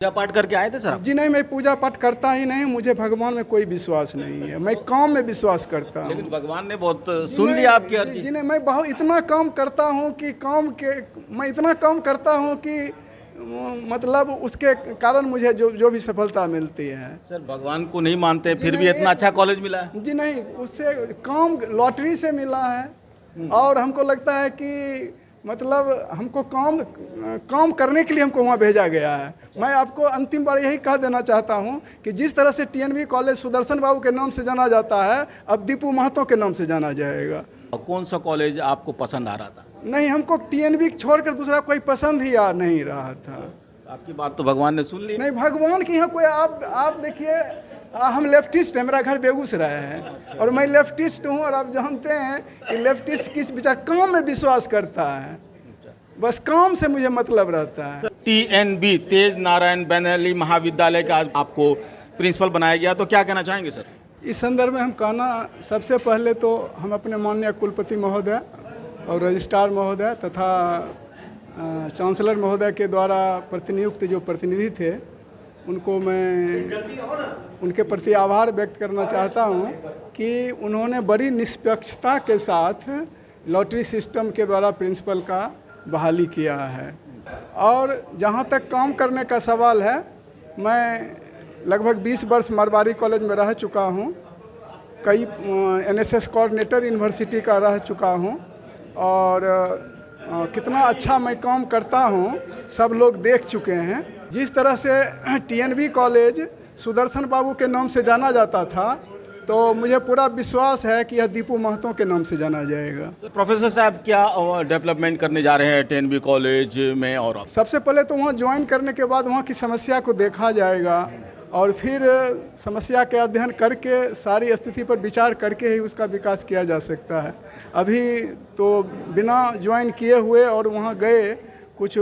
पूजा पाठ करके आए थे सर आप? जी नहीं, मैं पूजा पाठ करता ही नहीं, मुझे भगवान में कोई विश्वास नहीं है, मैं काम में विश्वास करता हूँ। लेकिन भगवान ने बहुत सुन लिया आपकी अर्जी। जी नहीं, मैं बहुत इतना काम करता हूँ कि मैं इतना काम करता हूँ कि मतलब उसके कारण मुझे जो भी सफलता मिलती है। सर भगवान को नहीं मानते फिर भी इतना अच्छा कॉलेज मिला है। जी नहीं, उससे काम लॉटरी से मिला है और हमको लगता है कि मतलब हमको काम करने के लिए हमको वहाँ भेजा गया है। मैं आपको अंतिम बार यही कह देना चाहता हूँ कि जिस तरह से टीएनबी कॉलेज सुदर्शन बाबू के नाम से जाना जाता है, अब दीपू महतो के नाम से जाना जाएगा। कौन सा कॉलेज आपको पसंद आ रहा था? नहीं, हमको टीएनबी छोड़कर दूसरा कोई पसंद ही आ नहीं रहा था। आपकी बात तो भगवान ने सुन ली। नहीं, भगवान की यहाँ कोई आप देखिए, हम लेफ्टिस्ट हैं, मेरा घर बेगूसराय है और मैं लेफ्टिस्ट हूँ और आप जानते हैं कि लेफ्टिस्ट किस विचार काम में विश्वास करता है, बस काम से मुझे मतलब रहता है। टीएनबी तेज नारायण बैनर्ली महाविद्यालय का आपको प्रिंसिपल बनाया गया, तो क्या कहना चाहेंगे सर? इस संदर्भ में हम कहना, सबसे पहले तो हम अपने माननीय कुलपति महोदय और रजिस्ट्रार महोदय तथा चांसलर महोदय के द्वारा प्रतिनियुक्त जो प्रतिनिधि थे उनको मैं उनके प्रति आभार व्यक्त करना चाहता हूं कि उन्होंने बड़ी निष्पक्षता के साथ लॉटरी सिस्टम के द्वारा प्रिंसिपल का बहाली किया है। और जहां तक काम करने का सवाल है, मैं लगभग 20 वर्ष मारवाड़ी कॉलेज में रह चुका हूं, कई एनएसएस कोऑर्डिनेटर यूनिवर्सिटी का रह चुका हूं और कितना अच्छा मैं काम करता हूं सब लोग देख चुके हैं। जिस तरह से टीएनबी कॉलेज सुदर्शन बाबू के नाम से जाना जाता था, तो मुझे पूरा विश्वास है कि यह दीपू महतो के नाम से जाना जाएगा। प्रोफेसर साहब क्या डेवलपमेंट करने जा रहे हैं टीएनबी कॉलेज में? और सबसे पहले तो वहाँ ज्वाइन करने के बाद वहाँ की समस्या को देखा जाएगा और फिर समस्या के अध्ययन करके सारी स्थिति पर विचार करके ही उसका विकास किया जा सकता है। अभी तो बिना ज्वाइन किए हुए और वहाँ गए कुछ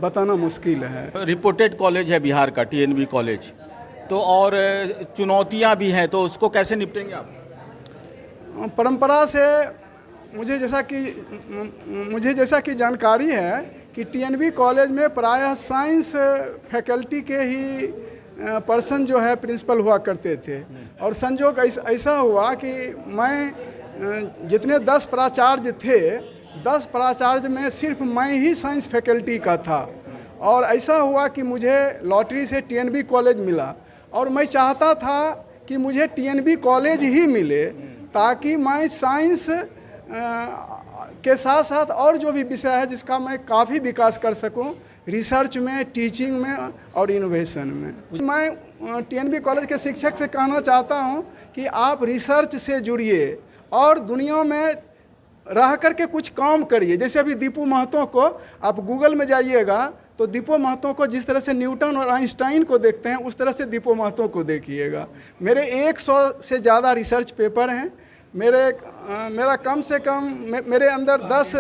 बताना मुश्किल है। रिपोर्टेड कॉलेज है बिहार का टीएनबी कॉलेज, तो और चुनौतियां भी हैं, तो उसको कैसे निपटेंगे आप? परंपरा से मुझे जैसा कि जानकारी है कि टीएनबी कॉलेज में प्रायः साइंस फैकल्टी के ही पर्सन जो है प्रिंसिपल हुआ करते थे और संजोग ऐसा हुआ कि मैं जितने 10 प्राचार्य थे, 10 प्राचार्य में सिर्फ मैं ही साइंस फैकल्टी का था और ऐसा हुआ कि मुझे लॉटरी से टीएनबी कॉलेज मिला और मैं चाहता था कि मुझे टीएनबी कॉलेज ही मिले ताकि मैं साइंस के साथ साथ और जो भी विषय है जिसका मैं काफ़ी विकास कर सकूं, रिसर्च में, टीचिंग में और इनोवेशन में। मैं टीएनबी कॉलेज के शिक्षक से कहना चाहता हूं कि आप रिसर्च से जुड़िए और दुनिया में रह करके कुछ काम करिए। जैसे अभी दीपू महतो को आप गूगल में जाइएगा तो दीपू महतो को जिस तरह से न्यूटन और आइंस्टाइन को देखते हैं उस तरह से दीपू महतो को देखिएगा। मेरे 100 से ज़्यादा रिसर्च पेपर हैं। मेरा कम से कम मेरे अंदर 10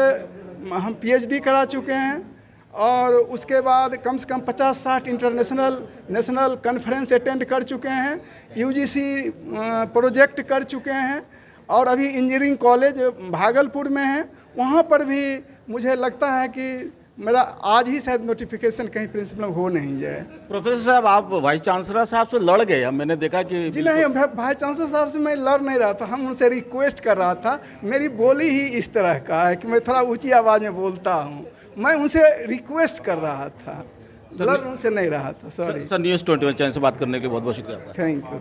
हम पीएचडी करा चुके हैं और उसके बाद कम से कम 50-60 नेशनल कॉन्फ्रेंस अटेंड कर चुके हैं, यूजीसी प्रोजेक्ट कर चुके हैं और अभी इंजीनियरिंग कॉलेज भागलपुर में है, वहाँ पर भी मुझे लगता है कि मेरा आज ही शायद नोटिफिकेशन कहीं प्रिंसिपल हो नहीं जाए। प्रोफेसर साहब आप वाइस चांसलर साहब से लड़ गए, मैंने देखा कि जी नहीं, वाइस चांसलर साहब से मैं लड़ नहीं रहा था, हम उनसे रिक्वेस्ट कर रहा था। मेरी बोली ही इस तरह का है कि मैं थोड़ा ऊंची आवाज़ में बोलता हूँ, मैं उनसे रिक्वेस्ट कर रहा था, लड़ उनसे नहीं रहा था। सॉरी सर, न्यूज़ 21 चैनल से बात करने के बहुत बहुत शुक्रिया आपका। Thank you.